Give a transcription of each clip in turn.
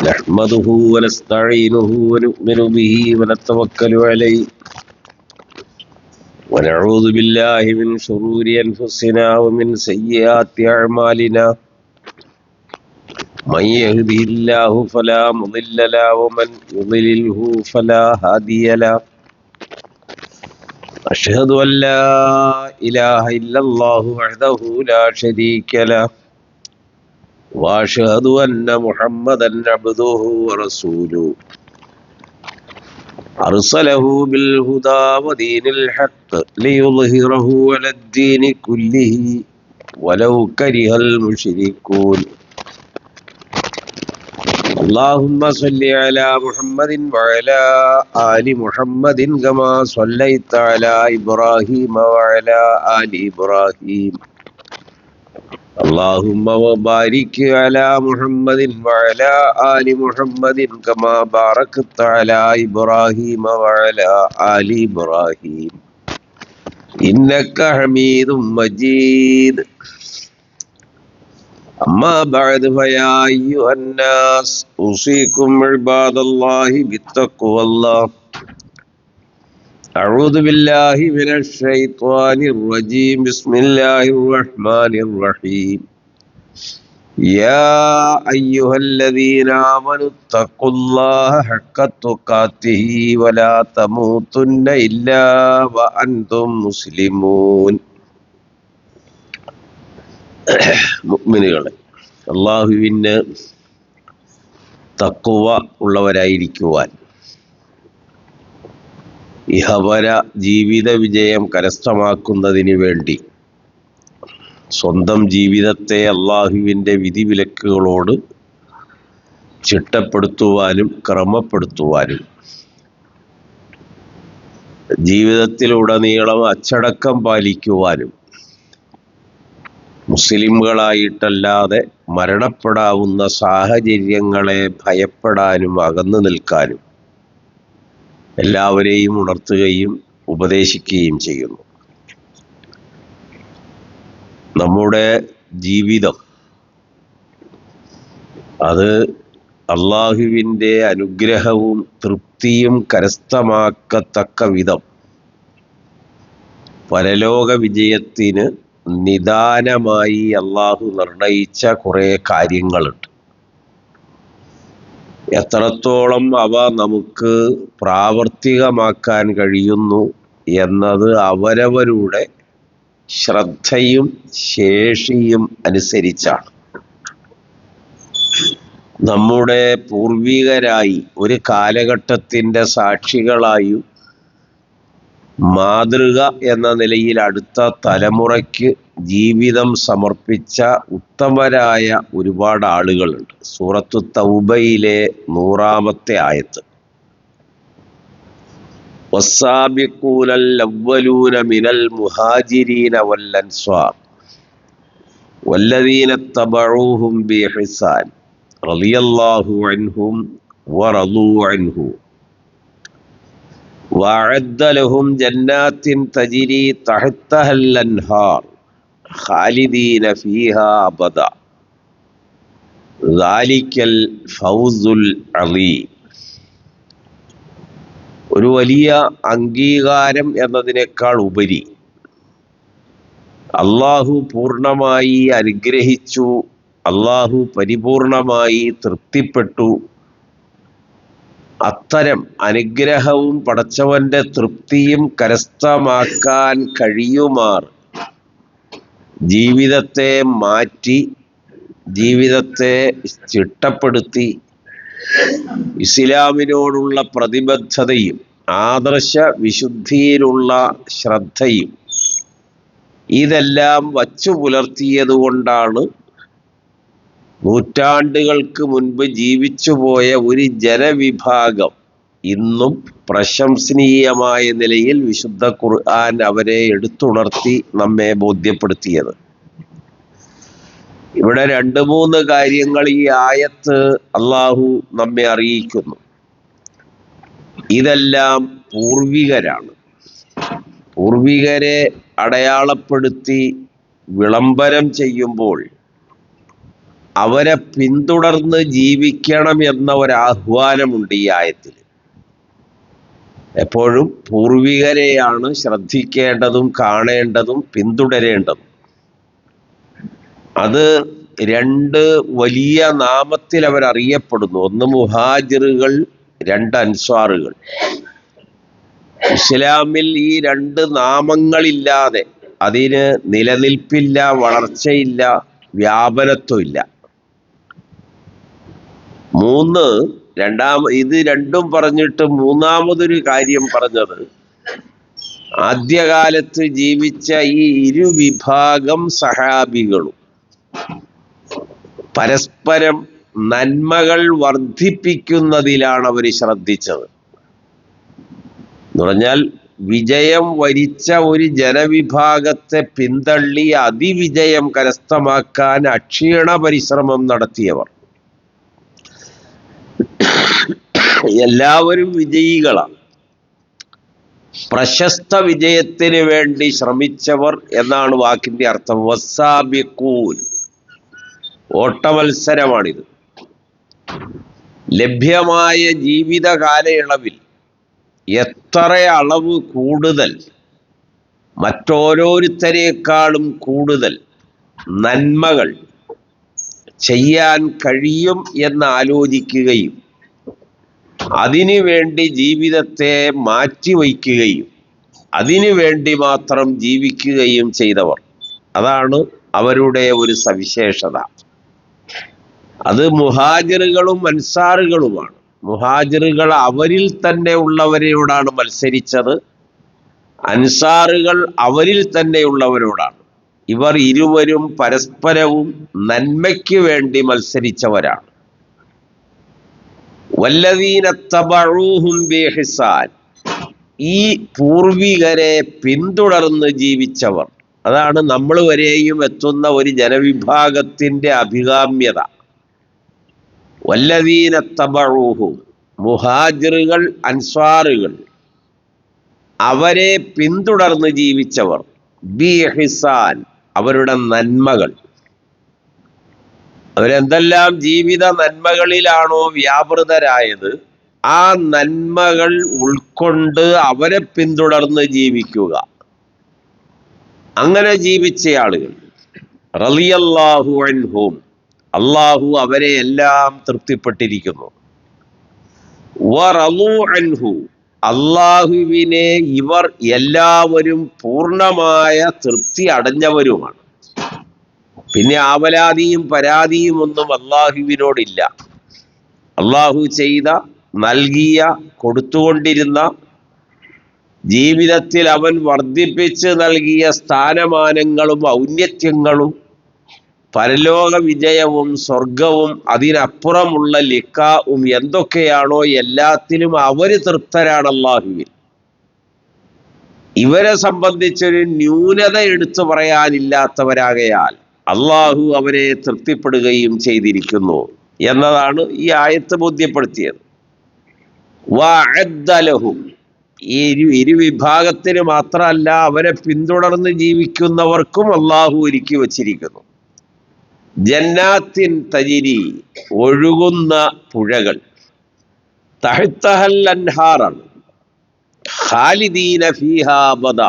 نحمده ونستعينه ونؤمن به ونتوكل عليه ونعوذ بالله من شرور أنفسنا ومن سيئات أعمالنا من يهده الله فلا مضل له ومن يضلله فلا هادي له أشهد أن لا إله إلا الله وحده لا شريك له وأشهد أن محمدا عبده ورسوله أرسله بالهدى ودين الحق ليظهره على الدين كله ولو كره المشركون اللهم صل على محمد وعلى آل محمد كما صليت على إبراهيم وعلى آل إبراهيم اللهم وبارك على محمد وعلى آل محمد كما باركت على إبراهيم وعلى آل إبراهيم إنك حميد مجيد أما بعد فيا أيها الناس أوصيكم عباد الله بالتقوى الله أعوذ بالله من الشيطان الرجيم بسم الله الرحمن الرحيم يا أيها الذين آمنوا اتقوا الله حق تقاته ولا تموتن إلا وأنتم مسلمون മുഅ്മിനുകളെ, അല്ലാഹുവിന് തഖ്വ ഉള്ളവരായിരിക്കുവാൻ ഇഹപര ജീവിത വിജയം കരസ്ഥമാക്കുന്നതിന് വേണ്ടി സ്വന്തം ജീവിതത്തെ അല്ലാഹുവിൻ്റെ വിധിവിലക്കുകളോട് ചിട്ടപ്പെടുത്തുവാനും ക്രമപ്പെടുത്തുവാനും ജീവിതത്തിലുടനീളം അച്ചടക്കം പാലിക്കുവാനും മുസ്ലിംകളായിട്ടല്ലാതെ മരണപ്പെടാവുന്ന സാഹചര്യങ്ങളെ ഭയപ്പെടാനും അകന്നു നിൽക്കാനും എല്ലാവരെയും ഉണർത്തുകയും ഉപദേശിക്കുകയും ചെയ്യുന്നു. നമ്മുടെ ജീവിതം അത് അല്ലാഹുവിൻ്റെ അനുഗ്രഹവും തൃപ്തിയും കരസ്ഥമാക്കത്തക്ക വിധം പരലോക വിജയത്തിന് നിദാനമായി അല്ലാഹു നിർണയിച്ച കുറേ കാര്യങ്ങളുണ്ട്. എത്രത്തോളം അവ നമുക്ക് പ്രാവർത്തികമാക്കാൻ കഴിയുന്നു എന്നത് അവരവരുടെ ശ്രദ്ധയും ശേഷിയും അനുസരിച്ചാണ്. നമ്മുടെ പൂർവികരായി ഒരു കാലഘട്ടത്തിൻ്റെ സാക്ഷികളായും മാതൃക എന്ന നിലയിൽ അടുത്ത തലമുറയ്ക്ക് ജീവിതം സമർപ്പിച്ച ഉത്തമരായ ഒരുപാട് ആളുകളുണ്ട്. സൂറത്തു തൗബയിലെ 100-ാമത്തെ ആയത്ത്, വസ്സാബിഖൂനൽ അവ്വലൂന മിനൽ മുഹാജിരീന വൽ അൻസ്വാർ വല്ലദീന തബഊഹും ബിഇഹ്സാൻ റളിയല്ലാഹു അൻഹും വറളൂ അൻഹു വഅദ്ദ ലഹും ജന്നാത്തിൻ തജ്രി തഹ്തഹൽ അൻഹാർ ഖാലിദീന ഫീഹാ അബദാ ദാലിക്കൽ ഫൗസുൽ അളീം. ഒരു വലിയ അംഗീകാരം എന്നതിനേക്കാൾ ഉപരി അല്ലാഹു പൂർണ്ണമായി അനുഗ്രഹിച്ചു, അല്ലാഹു പരിപൂർണമായി തൃപ്തിപ്പെട്ടു. അത്തരം അനുഗ്രഹവും പടച്ചവന്റെ തൃപ്തിയും കരസ്ഥമാക്കാൻ കഴിയുമാർ ജീവിതത്തെ മാറ്റി, ജീവിതത്തെ ചിട്ടപ്പെടുത്തി ഇസ്ലാമിനോടുള്ള പ്രതിബദ്ധതയും ആദർശ വിശുദ്ധിയിലുള്ള ശ്രദ്ധയും ഇതെല്ലാം വച്ചു പുലർത്തിയതുകൊണ്ടാണ് നൂറ്റാണ്ടുകൾക്ക് മുൻപ് ജീവിച്ചുപോയ ഒരു ജനവിഭാഗം ഇന്നും പ്രശംസനീയമായ നിലയിൽ വിശുദ്ധ ഖുർആൻ അവരെ എടുത്തുണർത്തി നമ്മെ ബോധ്യപ്പെടുത്തിയത്. ഇവിടെ 2-3 കാര്യങ്ങൾ ഈ ആയത്ത് അല്ലാഹു നമ്മെ അറിയിക്കുന്നു. ഇതെല്ലാം പൂർവികരാണ്. പൂർവികരെ അടയാളപ്പെടുത്തി വിളംബരം ചെയ്യുമ്പോൾ അവരെ പിന്തുടർന്ന് ജീവിക്കണം എന്ന ഒരാഹ്വാനമുണ്ട് ഈ ആയത്തിൽ. എപ്പോഴും പൂർവികരെയാണ് ശ്രദ്ധിക്കേണ്ടതും കാണേണ്ടതും പിന്തുടരേണ്ടതും. അത് രണ്ട് വലിയ നാമത്തിൽ അവരറിയപ്പെടുന്നു. ഒന്ന് മുഹാജിറുകൾ, രണ്ട് അൻസ്വാറുകൾ. ഇസ്ലാമിൽ ഈ രണ്ട് നാമങ്ങളില്ലാതെ അതിന് നിലനിൽപ്പില്ല, വളർച്ചയില്ല, വ്യാപനത്വമില്ല. ഇത് രണ്ടും പറഞ്ഞിട്ട് മൂന്നാമതൊരു കാര്യം പറഞ്ഞത്, ആദ്യകാലത്ത് ജീവിച്ച ഈ ഇരുവിഭാഗം സഹാബികളും പരസ്പരം നന്മകൾ വർദ്ധിപ്പിക്കുന്നതിലാണ് അവർ ശ്രദ്ധിച്ചത്. എന്ന് പറഞ്ഞാൽ വിജയം വരിച്ച ഒരു ജനവിഭാഗത്തെ പിന്തള്ളി അതിവിജയം കരസ്ഥമാക്കാൻ അക്ഷീണ പരിശ്രമം നടത്തിയവർ. എല്ലാവരും വിജയികളാണ്. പ്രശസ്ത വിജയത്തിന് വേണ്ടി ശ്രമിച്ചവർ എന്നാണ് വാക്കിന്റെ അർത്ഥം. വസ്സാബിഖൂൻ, ഓട്ടമത്സരമാണിത്. ലഭ്യമായ ജീവിത കാലയളവിൽ എത്ര അളവ് കൂടുതൽ, മറ്റോരോരുത്തരെക്കാളും കൂടുതൽ നന്മകൾ ചെയ്യാൻ കഴിയും എന്ന് ആലോചിക്കുകയും അതിനു വേണ്ടി ജീവിതത്തെ മാറ്റിവയ്ക്കുകയും അതിനു വേണ്ടി മാത്രം ജീവിക്കുകയും ചെയ്തവർ, അതാണ് അവരുടെ ഒരു സവിശേഷത. അത് മുഹാജിറുകളും അൻസാറുകളുമാണ്. മുഹാജിറുകൾ അവരിൽ തന്നെ ഉള്ളവരോടാണ് മത്സരിച്ചത്, അൻസാറുകൾ അവരിൽ തന്നെ ഉള്ളവരോടാണ്. ഇവർ ഇരുവരും പരസ്പരവും നന്മയ്ക്ക് വേണ്ടി മത്സരിച്ചവരാണ്. വല്ലദീന തബഊഹും ബിഇഹ്സാൻ, ഈ പൂർവികരെ പിന്തുടർന്ന് ജീവിച്ചവർ, അതാണ് നമ്മൾ വരെയും എത്തുന്ന ഒരു ജനവിഭാഗത്തിന്റെ അഭികാമ്യത. വല്ലദീന തബഊഹും, മുഹാജിറുകൾ അൻസ്വാറുകൾ, അവരെ പിന്തുടർന്ന് ജീവിച്ചവർ, ബിഇഹ്സാൻ, അവരുടെ നന്മകൾ. അവരെന്തെല്ലാം ജീവിത നന്മകളിലാണോ വ്യാപൃതരായത്, ആ നന്മകൾ ഉൾക്കൊണ്ട് അവരെ പിന്തുടർന്ന് ജീവിക്കുക. അങ്ങനെ ജീവിച്ച ആളുകൾ, റളിയല്ലാഹു അൻഹും, അള്ളാഹു അവരെ എല്ലാം തൃപ്തിപ്പെട്ടിരിക്കുന്നു. വറളൂ അൻഹു, അള്ളാഹുവിനെ ഇവർ എല്ലാവരും പൂർണ്ണമായ തൃപ്തി അടഞ്ഞവരുമാണ്. പിന്നെ ആവലാതിയും പരാതിയും ഒന്നും അള്ളാഹുവിനോടില്ല. അള്ളാഹു ചെയ്ത, നൽകിയ, കൊടുത്തുകൊണ്ടിരുന്ന, ജീവിതത്തിൽ അവൻ വർദ്ധിപ്പിച്ച് നൽകിയ സ്ഥാനമാനങ്ങളും ഔന്നത്യങ്ങളും പരലോക വിജയവും സ്വർഗവും അതിനപ്പുറമുള്ള ലിഖാഉം എന്തൊക്കെയാണോ എല്ലാത്തിലും അവര് തൃപ്തരാണ് അള്ളാഹുവിൽ. ഇവരെ സംബന്ധിച്ചൊരു ന്യൂനത എടുത്തു പറയാനില്ലാത്തവരാകയാൽ അള്ളാഹു അവരെ തൃപ്തിപ്പെടുകയും ചെയ്തിരിക്കുന്നു എന്നതാണ് ഈ ആയത്ത് ബോധ്യപ്പെടുത്തിയത്. വഅദ്ദ ലഹും, ഈ ഇരുവിഭാഗത്തിന് മാത്രമല്ല അവരെ പിന്തുടർന്ന് ജീവിക്കുന്നവർക്കും അള്ളാഹു ഒരുക്കി വച്ചിരിക്കുന്നു. ജന്നാത്തിൻ തജിരി, ഒഴുകുന്ന പുഴകൾ, തഹ്തഹൽ അൻഹാറാണ്, ഖാലിദീന ഫീഹാ അബദ,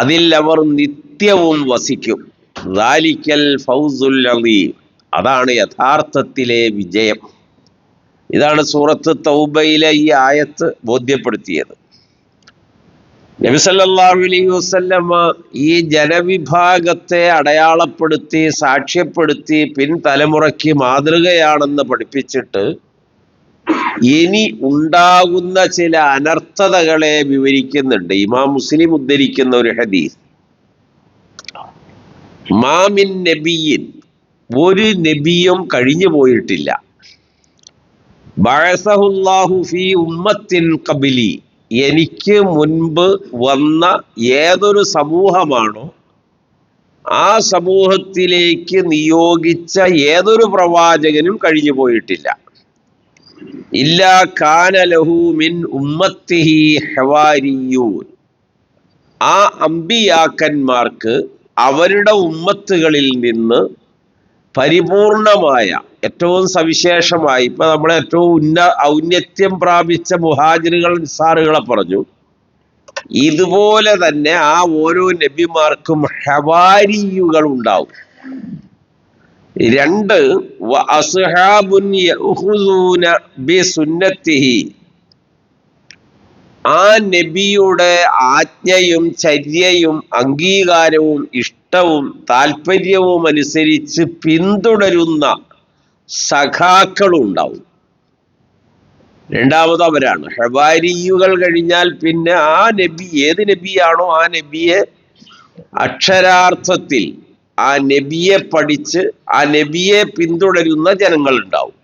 അതിൽ അവർ നിത്യവും വസിക്കും. ദാലിക്കൽ ഫൗസുൽ അളീം, അതാണ് യഥാർത്ഥത്തിലെ വിജയം. ഇതാണ് സൂറത്ത് തൗബയിലെ ഈ ആയത്ത് ബോധ്യപ്പെടുത്തിയത്. നബി സല്ലല്ലാഹു അലൈഹി വസല്ലമ ഈ ജനവിഭാഗത്തെ അടയാളപ്പെടുത്തി, സാക്ഷ്യപ്പെടുത്തി, പിൻതലമുറയ്ക്ക് മാതൃകയാണെന്ന് പഠിപ്പിച്ചിട്ട് ഇനി ഉണ്ടാകുന്ന ചില അനർത്ഥതകളെ വിവരിക്കുന്നുണ്ട്. ഇമാം മുസ്ലിം ഉദ്ധരിക്കുന്ന ഒരു ഹദീസ്, മാമിൻ നബിയിൻ, ഒരു നബിയും കഴിഞ്ഞു പോയിട്ടില്ല, ബഅസഹുല്ലാഹു ഫീ ഉമ്മത്തിൻ ഖബലി, എനിക്ക് മുൻപ് വന്ന ഏതൊരു സമൂഹമാണോ ആ സമൂഹത്തിലേക്ക് നിയോഗിച്ച ഏതൊരു പ്രവാചകനും കഴിഞ്ഞു പോയിട്ടില്ല. ഇല്ലാ കാന ലഹു മിൻ ഉമ്മത്തിഹി ഹവാരിയൂൻ, ആ അമ്പിയാക്കന്മാർക്ക് അവരുടെ ഉമ്മത്തുകളിൽ നിന്ന് പരിപൂർണമായ ഏറ്റവും സവിശേഷമായി ഇപ്പൊ നമ്മളെ ഏറ്റവും ഔന്നത്യം പ്രാപിച്ച മുഹാജിറുകൾ നിസാറുകളെ പറഞ്ഞു. ഇതുപോലെ തന്നെ ആ ഓരോ നബിമാർക്കും ഹവാരിയുകൾ ഉണ്ടാവും. 2 വഅസ്ഹാബുൻ യഖുദൂന ബിസുന്നത്തിഹി, ആ നബിയുടെ ആജ്ഞയും ചര്യയും അംഗീകാരവും ഇഷ്ടവും താല്പര്യവും അനുസരിച്ച് പിന്തുടരുന്ന സഖാക്കളും ഉണ്ടാവും. രണ്ടാമത് അവരാണ് ഹവാരിയുകൾ. കഴിഞ്ഞാൽ പിന്നെ ആ നബി ഏത് നബിയാണോ ആ നബിയെ അക്ഷരാർത്ഥത്തിൽ ആ നബിയെ പഠിച്ച് ആ നബിയെ പിന്തുടരുന്ന ജനങ്ങൾ ഉണ്ടാവും.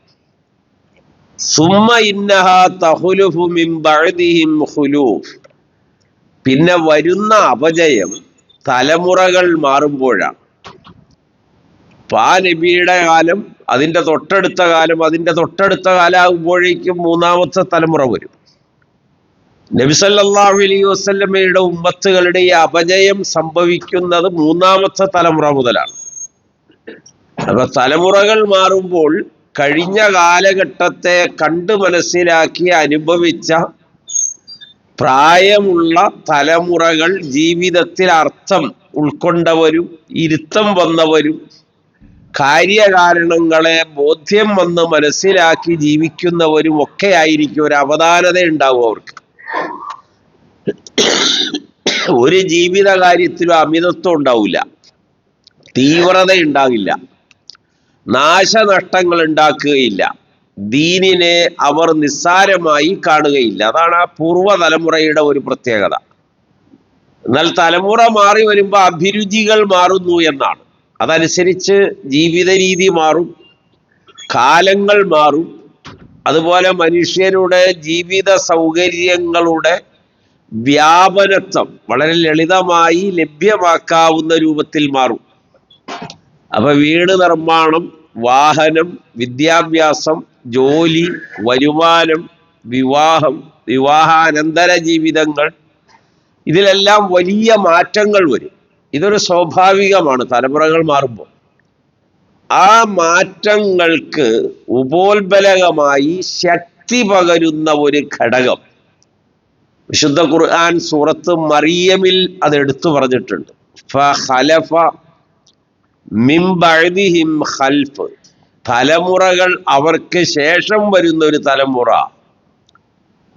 സുമ്മ ഇന്നഹാ തഖുലുഫു മിൻ ബഅദിഹിം ഖുലൂഫ്, പിന്നെ വരുന്ന അപജയം തലമുറകൾ മാറുമ്പോഴാണ്. ആ നബിയുടെ കാലം, അതിൻ്റെ തൊട്ടടുത്ത കാലം, അതിൻ്റെ തൊട്ടടുത്ത കാലമാകുമ്പോഴേക്കും 3ാമത്തെ തലമുറ വരും. നബി സല്ലല്ലാഹു അലൈഹി വസല്ലമയുടെ ഉമ്മത്തുകളുടെ ഈ അപജയം സംഭവിക്കുന്നത് 3ാമത്തെ തലമുറ മുതലാണ്. അപ്പൊ തലമുറകൾ മാറുമ്പോൾ കഴിഞ്ഞ കാലഘട്ടത്തെ കണ്ട് മനസ്സിലാക്കി അനുഭവിച്ച പ്രായമുള്ള തലമുറകൾ ജീവിതത്തിൽ അർത്ഥം ഉൾക്കൊണ്ടവരും ഇരുത്തം വന്നവരും കാര്യകാരണങ്ങളെ ബോധ്യം വന്ന് മനസ്സിലാക്കി ജീവിക്കുന്നവരും ഒക്കെ ആയിരിക്കും. ഒരു അവധാനത ഉണ്ടാവും അവർക്ക്. ഒരു ജീവിത കാര്യത്തിലും അമിതത്വം ഉണ്ടാവില്ല, തീവ്രത ഉണ്ടാകില്ല, നാശനഷ്ടങ്ങൾ ഉണ്ടാക്കുകയില്ല, ദീനിനെ അവർ നിസ്സാരമായി കാണുകയില്ല. അതാണ് ആ പൂർവ്വ തലമുറയുടെ ഒരു പ്രത്യേകത. എന്നാൽ തലമുറ മാറി വരുമ്പോൾ അഭിരുചികൾ മാറുന്നു എന്നാണ്. അതനുസരിച്ച് ജീവിത രീതി മാറും, കാലങ്ങൾ മാറും, അതുപോലെ മനുഷ്യരുടെ ജീവിത സൗകര്യങ്ങളുടെ വ്യാപനത്വം വളരെ ലളിതമായി ലഭ്യമാക്കാവുന്ന രൂപത്തിൽ മാറും. അപ്പൊ വീട് നിർമ്മാണം, വാഹനം, വിദ്യാഭ്യാസം, ജോലി, വരുമാനം, വിവാഹം, വിവാഹാനന്തര ജീവിതങ്ങൾ, ഇതിലെല്ലാം വലിയ മാറ്റങ്ങൾ വരും. ഇതൊരു സ്വാഭാവികമാണ് തലമുറകൾ മാറുമ്പോൾ. ആ മാറ്റങ്ങൾക്ക് ഉപോത്ബലകമായി ശക്തി പകരുന്ന ഒരു ഘടകം വിശുദ്ധ ഖുർആൻ സൂറത്ത് മറിയമിൽ അത് എടുത്തു പറഞ്ഞിട്ടുണ്ട്. ഫഖലഫ മിൻ ബഅദിഹിം ഖൽഫ്, തലമുറകൾ അവർക്ക് ശേഷം വരുന്ന ഒരു തലമുറ.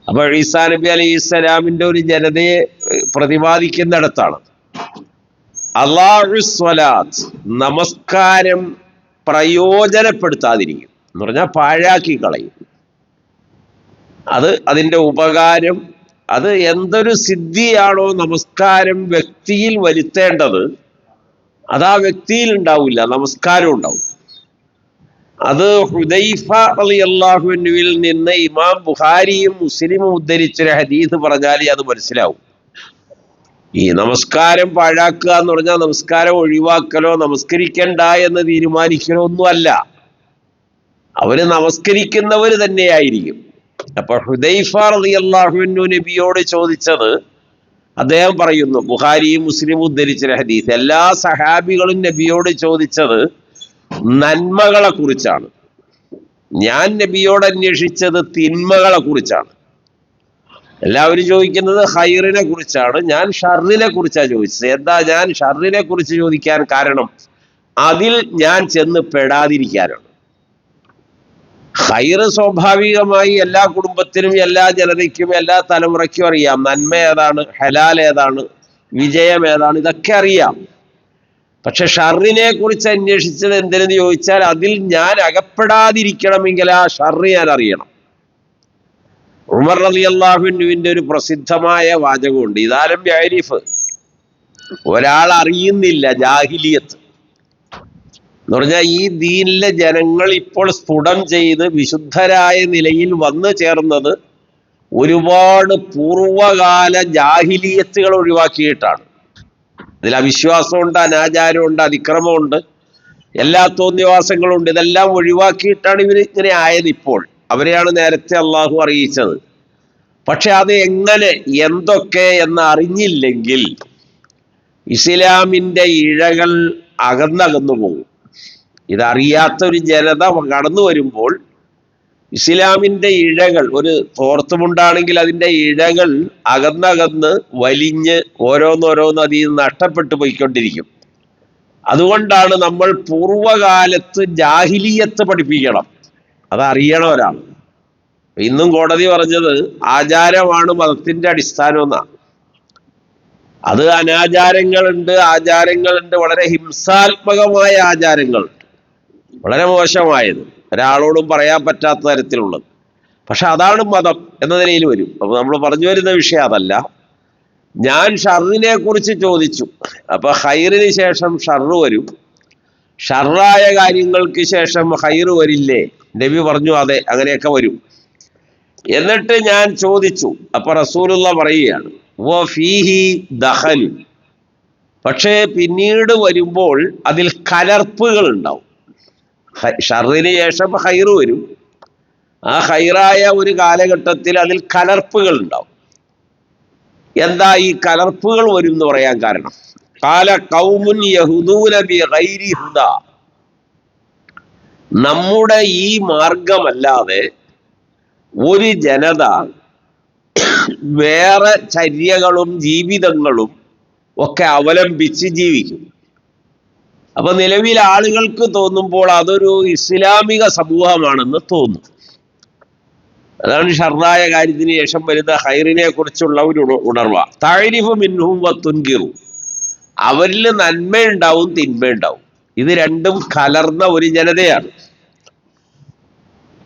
അപ്പൊ ഈസാ നബി അലൈഹി സ്വലാമിന്റെ ഒരു ജനതയെ പ്രതിപാദിക്കുന്നിടത്താണ് അല്ലാഹു സ്വലാത്ത്, നമസ്കാരം പ്രയോജനപ്പെടുത്താതിരിക്കും എന്ന് പറഞ്ഞാൽ പാഴാക്കി കളയും. അതിൻ്റെ ഉപകാരം, അത് എന്തൊരു സിദ്ധിയാണോ നമസ്കാരം വ്യക്തിയിൽ വരുത്തേണ്ടത് അത് ആ വ്യക്തിയിൽ ഉണ്ടാവില്ല, നമസ്കാരം ഉണ്ടാവും. അത് ഹുദൈഫ റളിയല്ലാഹു അൻഹുവിൽ നിന്ന് ഇമാം ബുഖാരിയും മുസ്ലിമും ഉദ്ധരിച്ചൊരു ഹദീസ് പറഞ്ഞാലേ അത് മനസ്സിലാവും. ഈ നമസ്കാരം പാഴാക്കുക എന്ന് പറഞ്ഞാൽ നമസ്കാരം ഒഴിവാക്കലോ നമസ്കരിക്കണ്ട എന്ന് തീരുമാനിക്കലോ ഒന്നുമല്ല. അവര് നമസ്കരിക്കുന്നവർ തന്നെയായിരിക്കും. അപ്പൊ ഹുദൈഫ റളിയല്ലാഹു അൻഹു നബിയോട് ചോദിച്ചത്, അദ്ദേഹം പറയുന്നു, ബുഖാരിയും മുസ്ലിമും ഉദ്ധരിച്ച ഹദീസ്, എല്ലാ സഹാബികളും നബിയോട് ചോദിച്ചത് നന്മകളെ കുറിച്ചാണ്. ഞാൻ നബിയോട് അന്വേഷിച്ചത് തിന്മകളെ കുറിച്ചാണ്. എല്ലാവരും ചോദിക്കുന്നത് ഖൈറിനെ കുറിച്ചാണ്, ഞാൻ ഷർറിനെ കുറിച്ചാണ് ചോദിച്ചത്. എന്താ ഞാൻ ഷർറിനെ കുറിച്ച് ചോദിക്കാൻ കാരണം? അതിൽ ഞാൻ ചെന്ന് പെടാതിരിക്കാനാണ്. ഖൈറ് സ്വാഭാവികമായി എല്ലാ കുടുംബത്തിനും എല്ലാ ജനതയ്ക്കും എല്ലാ തലമുറയ്ക്കും അറിയാം. നന്മ ഏതാണ്, ഹലാൽ ഏതാണ്, വിജയം ഏതാണ്, ഇതൊക്കെ അറിയാം. പക്ഷെ ഷർറിനെ കുറിച്ച് അന്വേഷിച്ചത് എന്തിനെന്ന് ചോദിച്ചാൽ അതിൽ ഞാൻ അകപ്പെടാതിരിക്കണമെങ്കിൽ ആ ഷർറ് ഞാൻ അറിയണം. ഉമർ റളിയല്ലാഹു അൻഹുവിന്റെ ഒരു പ്രസിദ്ധമായ വാചകമുണ്ട്, ഇദാലം യഅരിഫ്, ഒരാൾ അറിയുന്നില്ല ജാഹിലിയത്ത് എന്ന് പറഞ്ഞാൽ ഈ ദീനിലെ ജനങ്ങൾ ഇപ്പോൾ സ്ഫുടം ചെയ്ത് വിശുദ്ധരായ നിലയിൽ വന്നു ചേർന്നത് ഒരുപാട് പൂർവകാല ജാഹിലിയത്തുകൾ ഒഴിവാക്കിയിട്ടാണ്. ഇതിൽ അവിശ്വാസമുണ്ട്, അനാചാരമുണ്ട്, അതിക്രമമുണ്ട്, എല്ലാ തോന്നിവാസങ്ങളുണ്ട്. ഇതെല്ലാം ഒഴിവാക്കിയിട്ടാണ് ഇവർ ഇങ്ങനെ ആയത്. ഇപ്പോൾ അവരെയാണ് നേരത്തെ അള്ളാഹു അറിയിച്ചത്. പക്ഷെ അത് എങ്ങനെ എന്തൊക്കെ എന്ന് അറിഞ്ഞില്ലെങ്കിൽ ഇസ്ലാമിൻ്റെ ഇഴകൾ അകന്നകന്നു പോകും. ഇതറിയാത്ത ഒരു ജനത കടന്നു വരുമ്പോൾ ഇസ്ലാമിന്റെ ഇഴകൾ, ഒരു തോർത്തുമുണ്ടാണെങ്കിൽ അതിന്റെ ഇഴകൾ അകന്നകന്ന് വലിഞ്ഞ് ഓരോന്നോരോന്ന് അതിൽ നിന്ന് നഷ്ടപ്പെട്ടു പോയിക്കൊണ്ടിരിക്കും. അതുകൊണ്ടാണ് നമ്മൾ പൂർവകാലത്ത് ജാഹിലിയത്ത് പഠിപ്പിക്കണം, അതറിയണം ഒരാൾ. ഇന്നും കോടതി പറഞ്ഞത് ആചാരമാണ് മതത്തിന്റെ അടിസ്ഥാനം എന്നാണ്. അത് അനാചാരങ്ങളുണ്ട്, ആചാരങ്ങളുണ്ട്, വളരെ ഹിംസാത്മകമായ ആചാരങ്ങളുണ്ട്, വളരെ മോശമായത്, ഒരാളോടും പറയാൻ പറ്റാത്ത തരത്തിലുള്ളത്. പക്ഷെ അതാണ് മതം എന്ന നിലയിൽ വരും. അപ്പൊ നമ്മൾ പറഞ്ഞു വരുന്ന വിഷയം അതല്ല. ഞാൻ ഷർറിനെ കുറിച്ച് ചോദിച്ചു. അപ്പൊ ഹൈറിന് ശേഷം ഷർറ് വരും, ഷർറായ കാര്യങ്ങൾക്ക് ശേഷം ഹൈറ് വരില്ലേ? നബി പറഞ്ഞു അതെ, അങ്ങനെയൊക്കെ വരും. എന്നിട്ട് ഞാൻ ചോദിച്ചു. അപ്പൊ റസൂലുള്ള പറയുകയാണ് വ ഫീഹി ദഖൽ, പക്ഷേ പിന്നീട് വരുമ്പോൾ അതിൽ കലർപ്പുകൾ ഉണ്ടാവും. ഷർറിന് ശേഷം ഹൈറ് വരും, ആ ഹൈറായ ഒരു കാലഘട്ടത്തിൽ അതിൽ കലർപ്പുകൾ ഉണ്ടാവും. എന്താ ഈ കലർപ്പുകൾ വരും എന്ന് പറയാൻ കാരണം? ഖാല ഖൗമുൻ യഹ്ദൂന ബിഗൈരി ഹുദാ, നമ്മുടെ ഈ മാർഗമല്ലാതെ ഒരു ജനത വേറെ ചര്യകളും ജീവിതങ്ങളും ഒക്കെ അവലംബിച്ച് ജീവിക്കും. അപ്പൊ നിലവിൽ ആളുകൾക്ക് തോന്നുമ്പോൾ അതൊരു ഇസ്ലാമിക സമൂഹമാണെന്ന് തോന്നും. അതാണ് ഷർറായ കാര്യത്തിന് ശേഷം വരുന്ന ഹൈറിനെ കുറിച്ചുള്ള ഒരു ഉണർവ. തഅരിഫു മിൻഹും വതുൻകിറു, അവരിൽ നന്മയുണ്ടാവും തിന്മയുണ്ടാവും, ഇത് രണ്ടും കലർന്ന ഒരു ജനതയാണ്.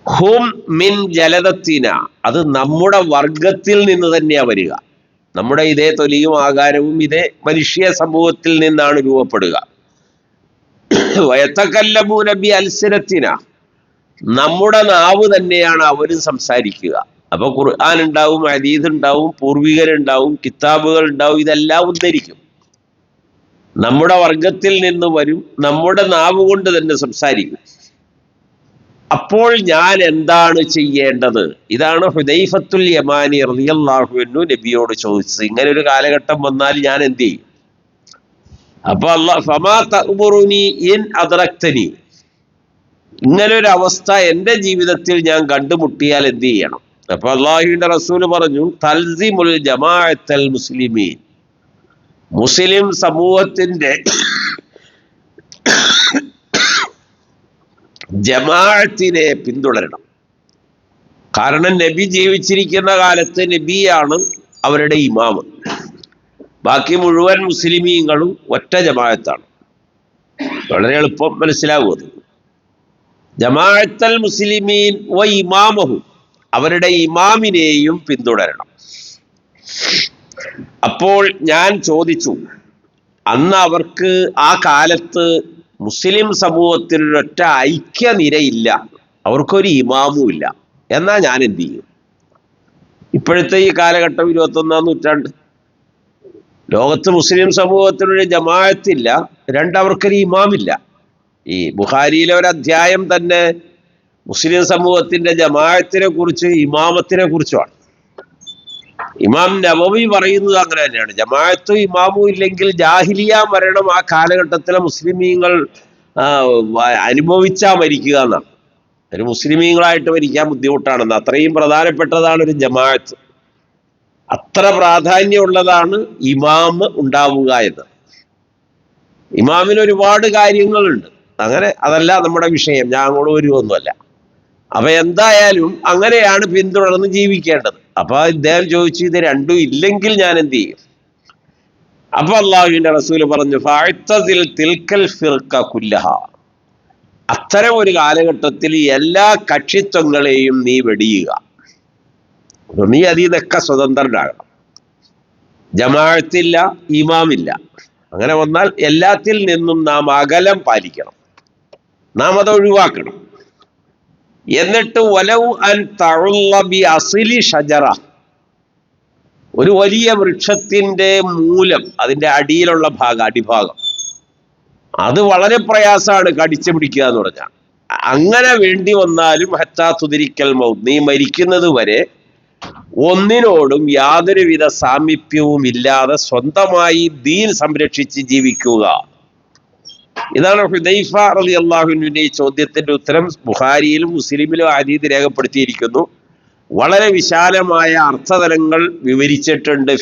ഹും മിൻ ജലദത്തിന, അത് നമ്മുടെ വർഗത്തിൽ നിന്ന് തന്നെയാ വരിക. നമ്മുടെ ഇതേ തൊലിയും ആകാരവും ഇതേ മനുഷ്യ സമൂഹത്തിൽ നിന്നാണ് രൂപപ്പെടുക. വയതകല്ലമൂന ബി അൽസിനത്തിന, നമ്മുടെ നാവ് തന്നെയാണ് അവരും സംസാരിക്കുക. അപ്പൊ ഖുർആൻ ഉണ്ടാവും, ഹദീസ് ഉണ്ടാവും, പൂർവികരുണ്ടാവും, കിതാബുകൾ ഉണ്ടാവും, ഇതെല്ലാം ഉദ്ധരിക്കും. നമ്മുടെ വർഗത്തിൽ നിന്ന് വരും, നമ്മുടെ നാവ് കൊണ്ട് തന്നെ സംസാരിക്കും. അപ്പോൾ ഞാൻ എന്താണ് ചെയ്യേണ്ടത്? ഇതാണ് ഹുദൈഫത്തുൽ യമാനി റളിയല്ലാഹു അൻഹു നബിയോട് ചോദിച്ചത്. ഇങ്ങനെ ഒരു കാലഘട്ടം വന്നാൽ ഞാൻ എന്ത് ചെയ്യും? അപ്പൊ ഫമാ തഅ്മുറുനി ഇൻ അദ്റക്തനി, ഇങ്ങനൊരു അവസ്ഥ എൻ്റെ ജീവിതത്തിൽ ഞാൻ കണ്ടുമുട്ടിയാൽ എന്ത് ചെയ്യണം? അപ്പൊ അള്ളാഹുവിന്റെ റസൂല് പറഞ്ഞു തൽസിമുൽ ജമാഅത്തൽ മുസ്ലിമീൻ, മുസ്ലിം സമൂഹത്തിന്റെ ജമാഅത്തിനെ പിന്തുടരണം. കാരണം നബി ജീവിച്ചിരിക്കുന്ന കാലത്ത് നബിയാണ് അവരുടെ ഇമാമ്, ബാക്കി മുഴുവൻ മുസ്ലിമീങ്ങളും ഒറ്റ ജമാഅത്താണ്. വളരെ എളുപ്പം മനസ്സിലാവും അത്. ജമാഅത്തൽ മുസ്ലിമീൻ വ ഇമാമഹു, അവരുടെ ഇമാമിനെയും പിന്തുടരണം. അപ്പോൾ ഞാൻ ചോദിച്ചു, അന്ന് അവർക്ക് ആ കാലത്ത് മുസ്ലിം സമൂഹത്തിനൊരൊറ്റ ഐക്യനിരയില്ല, അവർക്കൊരു ഇമാമും ഇല്ല, എന്നാ ഞാൻ എന്ത് ചെയ്യും? ഇപ്പോഴത്തെ ഈ കാലഘട്ടം 21-ാം നൂറ്റാണ്ട്, ലോകത്ത് മുസ്ലിം സമൂഹത്തിനൊരു ജമാഅത്തില്ല, അവർക്കൊരു ഇമാമില്ല. ഈ ബുഖാരിയിലെ ഒരു അധ്യായം തന്നെ മുസ്ലിം സമൂഹത്തിന്റെ ജമാഅത്തിനെ കുറിച്ച്, ഇമാമത്തിനെ കുറിച്ചുമാണ്. ഇമാം നവവി പറയുന്നത് അങ്ങനെ തന്നെയാണ്. ജമാഅത്തും ഇമാമും ഇല്ലെങ്കിൽ ജാഹിലിയ മരണം ആ കാലഘട്ടത്തിലെ മുസ്ലിമീങ്ങൾ അനുഭവിച്ചാ മരിക്കുക എന്നാണ്. ഒരു മുസ്ലിമീങ്ങളായിട്ട് മരിക്കാൻ ബുദ്ധിമുട്ടാണെന്ന്. അത്രയും പ്രധാനപ്പെട്ടതാണ് ഒരു ജമാഅത്ത്, അത്ര പ്രാധാന്യമുള്ളതാണ് ഇമാം ഉണ്ടാവുക എന്ന്. ഇമാമിന് ഒരുപാട് കാര്യങ്ങളുണ്ട്. അങ്ങനെ അതല്ല നമ്മുടെ വിഷയം, ഞാൻ അങ്ങോട്ട് വരുമൊന്നുമല്ല. അപ്പൊ എന്തായാലും അങ്ങനെയാണ് പിന്തുടർന്ന് ജീവിക്കേണ്ടത്. അപ്പൊ ഇദ്ദേഹം ചോദിച്ചു, ഇത് രണ്ടും ഇല്ലെങ്കിൽ ഞാൻ എന്ത് ചെയ്യും? അപ്പൊ അള്ളാഹുവിന്റെ റസൂല് പറഞ്ഞു ഫഅ്തസിൽ തിൽക്കൽ ഫിർഖ കുല്ലഹ, അത്തരം ഒരു കാലഘട്ടത്തിൽ എല്ലാ കക്ഷിത്വങ്ങളെയും നീ വെടിയുക. നീ അതിൽ നിന്നൊക്കെ സ്വതന്ത്രനാകണം. ജമാഅത്തില്ല, ഇമാമില്ല, അങ്ങനെ വന്നാൽ എല്ലാത്തിൽ നിന്നും നാം അകലം പാലിക്കണം, നാം അത് ഒഴിവാക്കണം. എന്നിട്ട് വലൗ അൻ തഉല്ല ബി അസ്ലി ഷജറ, ഒരു വലിയ വൃക്ഷത്തിന്റെ മൂലം, അതിന്റെ അടിയിലുള്ള അടിഭാഗം, അത് വളരെ പ്രയാസമാണ് കടിച്ചു പിടിക്കുക എന്ന് പറഞ്ഞാൽ. അങ്ങനെ വേണ്ടി വന്നാലും ഹത്താ തുദരിക്കൽ മൗത്ത്, നീ മരിക്കുന്നത് വരെ ഒന്നിനോടും യാതൊരുവിധ സാമീപ്യവും ഇല്ലാതെ സ്വന്തമായി ദീൻ സംരക്ഷിച്ച് ജീവിക്കുക. ഇതാണ് ഹുദൈഫ റളിയല്ലാഹു അൻഹുവിന്റെ ഈ ചോദ്യത്തിന്റെ ഉത്തരം. ബുഖാരിയിലും മുസ്ലിമിലും ഹദീസ് രേഖപ്പെടുത്തിയിരിക്കുന്നു. വളരെ വിശാലമായ അർത്ഥതലങ്ങൾ വിവരിച്ചിട്ടുണ്ട്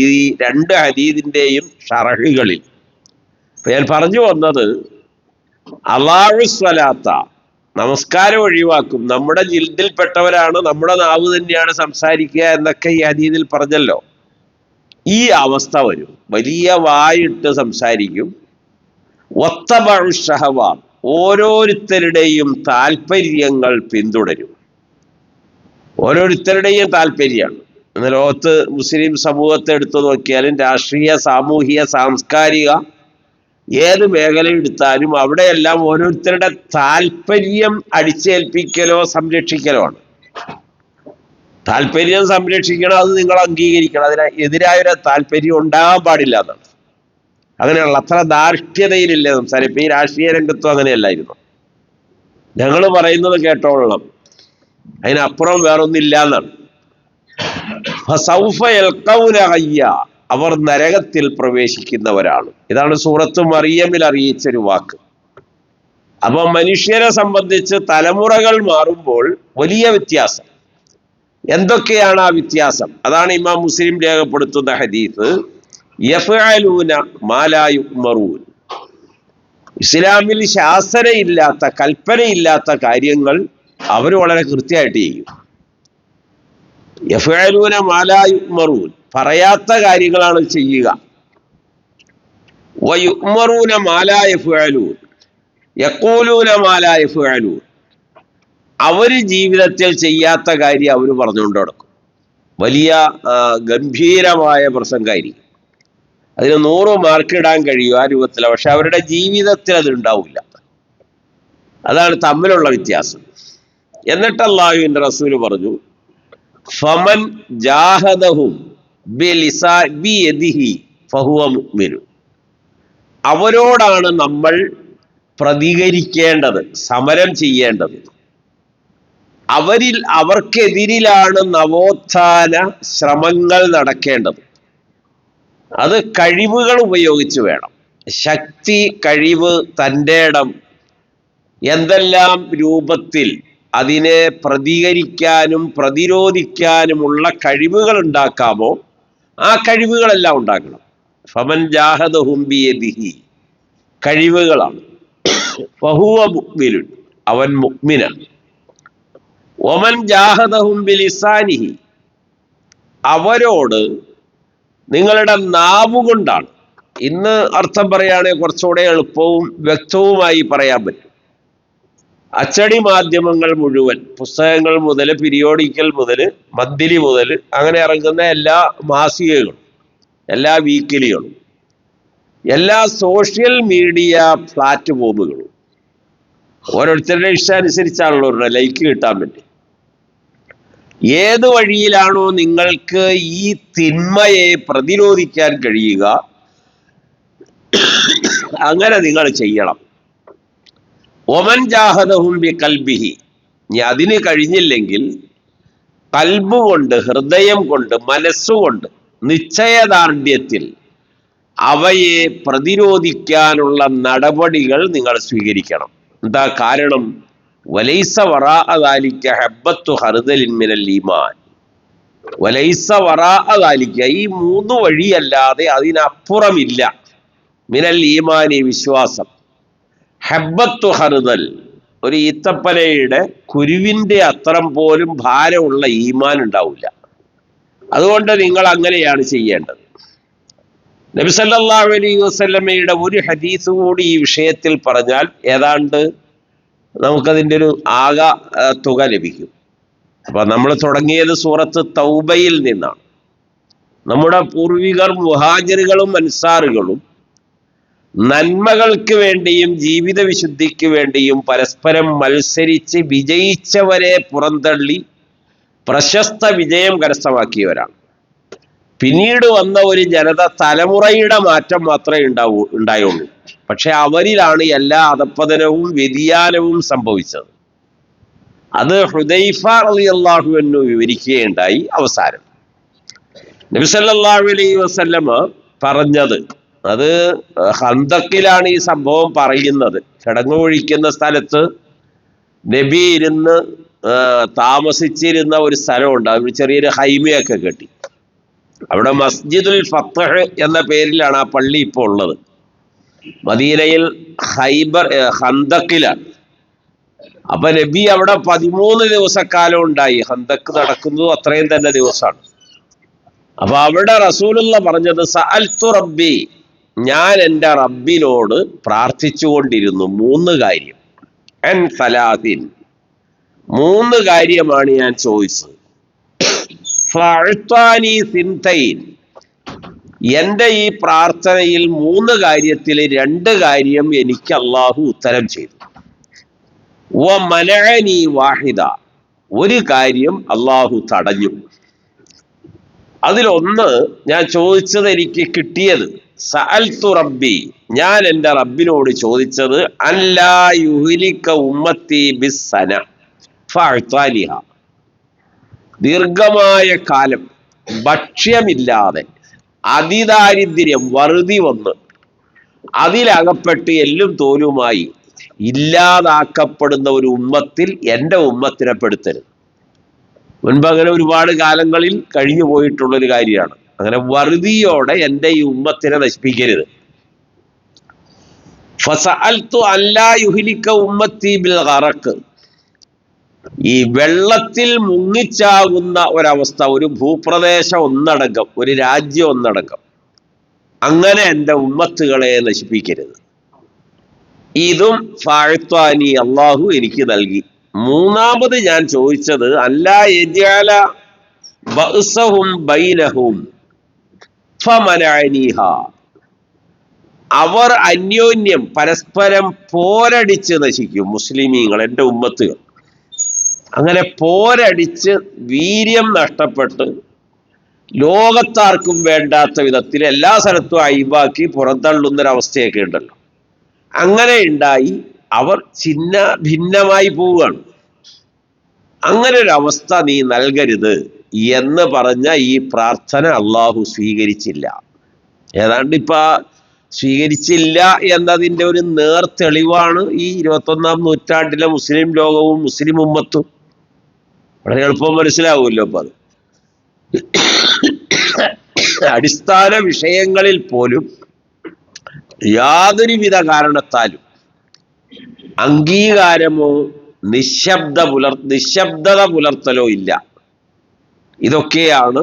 ഈ രണ്ട് ഹദീസിന്റെയും ഷറഹുകളിൽ. ഞാൻ പറഞ്ഞു വന്നത്, അല്ലാഹു സ്വലാത്ത, നമസ്കാരം ഒഴിവാക്കും, നമ്മുടെ ജിൽദിൽപ്പെട്ടവരാണ്, നമ്മുടെ നാവ് തന്നെയാണ് സംസാരിക്കുക എന്നൊക്കെ ഈ ഹദീസിൽ പറഞ്ഞല്ലോ. ഈ അവസ്ഥ വരും, വലിയ വായിട്ട് സംസാരിക്കും. വത്തബഉ ശഹവാത്ത്, ഓരോരുത്തരുടെയും താല്പര്യങ്ങൾ പിന്തുടരും. ഓരോരുത്തരുടെയും താല്പര്യമാണ്. ഇന്ന് ലോകത്ത് മുസ്ലിം സമൂഹത്തെ എടുത്തു നോക്കിയാലും രാഷ്ട്രീയ, സാമൂഹിക, സാംസ്കാരിക ഏത് മേഖല എടുത്താലും അവിടെയെല്ലാം ഓരോരുത്തരുടെ താല്പര്യം അടിച്ചേൽപ്പിക്കലോ സംരക്ഷിക്കലോ ആണ്. താല്പര്യം സംരക്ഷിക്കണം, അത് നിങ്ങൾ അംഗീകരിക്കണം. അതിനെതിരായൊരു താല്പര്യം ഉണ്ടാകാൻ പാടില്ല എന്നാണ്. അങ്ങനെയുള്ള അത്ര ധാർഷ്ട്യതയിലില്ല സംസാരം. ഇപ്പൊ ഈ രാഷ്ട്രീയ രംഗത്തും അങ്ങനെയല്ലായിരുന്നു. ഞങ്ങൾ പറയുന്നത് കേട്ടോളണം, അതിനപ്പുറം വേറൊന്നില്ല എന്നാണ്. അവർ നരകത്തിൽ പ്രവേശിക്കുന്നവരാണ്. ഇതാണ് സൂറത്ത് മറിയമിൽ അറിയിച്ചൊരു വാക്ക്. അപ്പൊ മനുഷ്യരെ സംബന്ധിച്ച് തലമുറകൾ മാറുമ്പോൾ വലിയ വ്യത്യാസം. എന്തൊക്കെയാണ് ആ വ്യത്യാസം? അതാണ് ഇമാം മുസ്ലിം രേഖപ്പെടുത്തുന്ന ഹദീസ്, യഫ്അലൂന മാ ലാ യുഅ്മറൂൻ. ഇസ്ലാമിൽ ശാസനയില്ലാത്ത, കൽപ്പനയില്ലാത്ത കാര്യങ്ങൾ അവർ വളരെ കൃത്യമായിട്ട് ചെയ്യും. യഫ്അലൂന മാ ലാ യുഅ്മറൂൻ, പറയാത്ത കാര്യങ്ങളാണ് ചെയ്യുക. വയുഅ്മറൂന മാ ലാ യഫ്അലൂൻ യഖൂലൂന മാ ലാ യഫ്അലൂൻ, അവര് ജീവിതത്തിൽ ചെയ്യാത്ത കാര്യം അവർ പറഞ്ഞുകൊണ്ട് നടക്കും. വലിയ ഗംഭീരമായ പ്രസംഗമായിരിക്കും, അതിന് 100 മാർക്ക് ഇടാൻ കഴിയും ആ രൂപത്തിലാണ്. പക്ഷെ അവരുടെ ജീവിതത്തിൽ അത് ഉണ്ടാവില്ല. അതാണ് തമ്മിലുള്ള വ്യത്യാസം. എന്നിട്ട് അല്ലാഹുവിന്റെ റസൂല് പറഞ്ഞു, ഫമൻ ജാഹദഹും ബിയദിഹി ഫഹുവ മുഅ്മിൻ. അവരോടാണ് നമ്മൾ പ്രതികരിക്കേണ്ടത്, സമരം ചെയ്യേണ്ടത്. അവർക്കെതിരിലാണ് നവോത്ഥാന ശ്രമങ്ങൾ നടക്കേണ്ടത്. അത് കഴിവുകൾ ഉപയോഗിച്ച് വേണം. ശക്തി, കഴിവ്, തൻ്റെ ഇടം, എന്തെല്ലാം രൂപത്തിൽ അതിനെ പ്രതികരിക്കാനും പ്രതിരോധിക്കാനുമുള്ള കഴിവുകൾ ഉണ്ടാക്കാമോ ആ കഴിവുകളെല്ലാം ഉണ്ടാക്കണം. ഫമൻ ജാഹദഹും ബിയദിഹി, കഴിവുകളാണ്. ഫഹുവ മുഅ്മിനുൻ, അവൻ മുഅ്മിനാണ്. വമൻ ജാഹദഹും ബിലിസാനിഹി, അവരോട് നിങ്ങളുടെ നാവുകൊണ്ടാണ്. ഇന്ന് അർത്ഥം പറയുകയാണെങ്കിൽ കുറച്ചുകൂടെ എളുപ്പവും വ്യക്തവുമായി പറയാൻ പറ്റും. അച്ചടി മാധ്യമങ്ങൾ മുഴുവൻ, പുസ്തകങ്ങൾ മുതൽ, പീരിയോഡിക്കൽ മുതൽ, മന്ത്ലി മുതൽ, അങ്ങനെ ഇറങ്ങുന്ന എല്ലാ മാസികകളും, എല്ലാ വീക്കിലികളും, എല്ലാ സോഷ്യൽ മീഡിയ പ്ലാറ്റ്ഫോമുകളും ഓരോരുത്തരുടെ ഇഷ്ടാനുസരിച്ചാണല്ലോ ലൈക്ക് കിട്ടാൻ പറ്റും. ഏത് വഴിയിലാണോ നിങ്ങൾക്ക് ഈ തിന്മയെ പ്രതിരോധിക്കാൻ കഴിയുക, അങ്ങനെ നിങ്ങൾ ചെയ്യണം. ഒമൻ ജാഹദഹും ബി കൽബിഹി, ഇനി അതിന് കഴിഞ്ഞില്ലെങ്കിൽ കൽബ് കൊണ്ട്, ഹൃദയം കൊണ്ട്, മനസ്സുകൊണ്ട്, നിശ്ചയദാർഢ്യത്തിൽ അവയെ പ്രതിരോധിക്കാനുള്ള നടപടികൾ നിങ്ങൾ സ്വീകരിക്കണം. എന്താ കാരണം? വലൈസ വറാഅ ദാലിക ഹബ്ബത്തു ഖർദലിൻ മിനൽ ഈമാൻ. വലൈസ വറാഅ ദാലിക, ഈ 3 വഴിയല്ലാതെ അതിനപ്പുറമില്ല. മിനൽ ഈമാനി, വിശ്വാസം. ഹബ്ബത്തു ഖർദൽ, ഒരു ഈത്തപ്പനയുടെ കുരുവിന്റെ അത്രം പോലും ഭാരമുള്ള ഈമാൻ ഉണ്ടാവില്ല. അതുകൊണ്ട് നിങ്ങൾ അങ്ങനെയാണ് ചെയ്യേണ്ടത്. നബി സല്ലല്ലാഹു അലൈഹി വസല്ലമയുടെ ഒരു ഹദീസ് കൂടി ഈ വിഷയത്തിൽ പറഞ്ഞാൽ ഏതാണ്ട് നമുക്കതിൻ്റെ ഒരു തുക ലഭിക്കും. അപ്പൊ നമ്മൾ തുടങ്ങിയത് സൂറത്ത് തൗബയിൽ നിന്നാണ്. നമ്മുടെ പൂർവികർ മുഹാജിറുകളും അൻസാറുകളും നന്മകൾക്ക് വേണ്ടിയും ജീവിത വിശുദ്ധിക്ക് വേണ്ടിയും പരസ്പരം മത്സരിച്ച് വിജയിച്ചവരെ പുറന്തള്ളി പ്രശസ്ത വിജയം കരസ്ഥമാക്കിയവരാണ്. പിന്നീട് വന്ന ഒരു ജനത തലമുറയുടെ മാറ്റം മാത്രമേ ഉണ്ടായുള്ളൂ. പക്ഷെ അവരിലാണ് എല്ലാ അധപ്പതനവും വ്യതിയാനവും സംഭവിച്ചത്. അത് ഹുദൈഫ റളിയല്ലാഹു അൻഹു വിവരിക്കുകയുണ്ടായി. അവസാനം നബി സല്ലല്ലാഹു അലൈഹി വസല്ലമ പറഞ്ഞത്, അത് ഖന്തക്കിലാണ് ഈ സംഭവം പറയുന്നത്. കിടങ്ങു ഒഴിക്കുന്ന സ്ഥലത്ത് നബി ഇരുന്ന് താമസിച്ചിരുന്ന ഒരു സ്ഥലമുണ്ട്. ഒരു ചെറിയൊരു ഹൈമയൊക്കെ കെട്ടി. അവിടെ മസ്ജിദുൽ ഫത്തഹ് എന്ന പേരിലാണ് ആ പള്ളി ഇപ്പോൾ ഉള്ളത്. മദീനയിൽ ഖന്തക്കിലാണ്. അപ്പൊ നബി അവിടെ 13 ദിവസക്കാലം ഉണ്ടായി. ഖന്തക്ക് നടക്കുന്നതും അത്രയും തന്നെ ദിവസമാണ്. അപ്പൊ അവിടെ റസൂലുള്ള പറഞ്ഞത് സഅൽതു റബ്ബി, ഞാൻ എൻ്റെ റബ്ബിനോട് പ്രാർത്ഥിച്ചുകൊണ്ടിരുന്നു 3 കാര്യം. അൻ സലാസിൻ, 3 കാര്യമാണ് ഞാൻ ചോദിച്ചത്. ഫഅഅ്താനി സിൻതൈൻ, എൻ്റെ ഈ പ്രാർത്ഥനയിൽ 3 കാര്യത്തിൽ 2 കാര്യം എനിക്ക് അള്ളാഹു ഉത്തരം ചെയ്തു. വ മനഅനി വാഹിദ, ഒരു കാര്യം അള്ളാഹു തടഞ്ഞു. അതിലൊന്ന് ഞാൻ ചോദിച്ചത് എനിക്ക് കിട്ടിയത്. സഅൽതു റബ്ബി, ഞാൻ എൻ്റെ റബ്ബിനോട് ചോദിച്ചത് അല്ലാ യുഹ്ലിക ഉമ്മത്തി ബിസ്സന ഫഅഅ്താനിഹ, ദീർഘമായ കാലം ഭക്ഷ്യമില്ലാതെ അതിദാരിദ്ര്യം വറുതി വന്ന് അതിലകപ്പെട്ട് എല്ലും തോലുമായി ഇല്ലാതാക്കപ്പെടുന്ന ഒരു ഉമ്മത്തിൽ എൻ്റെ ഉമ്മത്തിനെ പെടുത്തരുത്. മുൻപ് അങ്ങനെ ഒരുപാട് കാലങ്ങളിൽ കഴിഞ്ഞു പോയിട്ടുള്ളൊരു കാര്യമാണ്. അങ്ങനെ വറുതിയോടെ എൻ്റെ ഈ ഉമ്മത്തിനെ നശിപ്പിക്കരുത്. ഫസഅൽതു അല്ലാ യുഹ്ലിക ഉമ്മത്തി ബിൽ ഗറഖ്, ഈ വെള്ളത്തിൽ മുങ്ങിച്ചാകുന്ന ഒരവസ്ഥ, ഒരു ഭൂപ്രദേശം ഒന്നടങ്കം, ഒരു രാജ്യം ഒന്നടങ്കം, അങ്ങനെ എൻ്റെ ഉമ്മത്തുകളെ നശിപ്പിക്കരുത്. ഇതും ഫഅഅ്താനി, അള്ളാഹു എനിക്ക് നൽകി. 3ാമത് ഞാൻ ചോദിച്ചത് അല്ലാ യജഅല ബഅ്സഹും ബൈനഹും ഫമനഅനിഹ, അവർ അന്യോന്യം പരസ്പരം പോരടിച്ച് നശിക്കും. മുസ്ലിമീങ്ങൾ, എൻ്റെ ഉമ്മത്തുകൾ അങ്ങനെ പോരടിച്ച് വീര്യം നഷ്ടപ്പെട്ട് ലോകത്താർക്കും വേണ്ടാത്ത വിധത്തിൽ എല്ലാ സ്ഥലത്തും അയിബാക്കി പുറന്തള്ളുന്നൊരവസ്ഥയൊക്കെ ഉണ്ടല്ലോ. അങ്ങനെ ഉണ്ടായി അവർ ചിന്ന ഭിന്നമായി പോവുകയാണ്. അങ്ങനെ ഒരു അവസ്ഥ നീ നൽകരുത് എന്ന് പറഞ്ഞ ഈ പ്രാർത്ഥന അള്ളാഹു സ്വീകരിച്ചില്ല. ഏതാണ്ട് സ്വീകരിച്ചില്ല എന്നതിൻ്റെ ഒരു നേർത്തെളിവാണ് ഈ 21-ാം നൂറ്റാണ്ടിലെ മുസ്ലിം ലോകവും മുസ്ലിം ഉമ്മത്തും. വളരെ എളുപ്പം മനസ്സിലാവുമല്ലോ. അപ്പൊ അത് അടിസ്ഥാന വിഷയങ്ങളിൽ പോലും യാതൊരുവിധ കാരണത്താലും അംഗീകാരമോ നിശബ്ദത പുലർത്തലോ ഇല്ല. ഇതൊക്കെയാണ്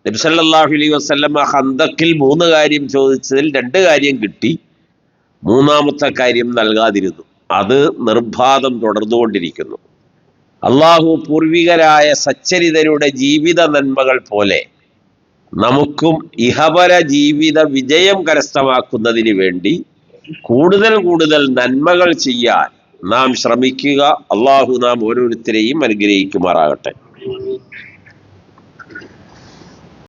നബി സല്ലല്ലാഹു അലൈഹി വസല്ലമ ഖന്തക്കിൽ 3 കാര്യം ചോദിച്ചതിൽ 2 കാര്യം കിട്ടി, 3ാമത്തെ കാര്യം നൽകാതിരുന്നു. അത് നിർബാധം തുടർന്നുകൊണ്ടിരിക്കുന്നു. അള്ളാഹു പൂർവികരായ സച്ചരിതരുടെ ജീവിത നന്മകൾ പോലെ നമുക്കും ഇഹപര ജീവിത വിജയം കരസ്ഥമാക്കുന്നതിന് വേണ്ടി കൂടുതൽ നന്മകൾ ചെയ്യാൻ നാം ശ്രമിക്കുക. അള്ളാഹു നാം ഓരോരുത്തരെയും അനുഗ്രഹിക്കുമാറാകട്ടെ.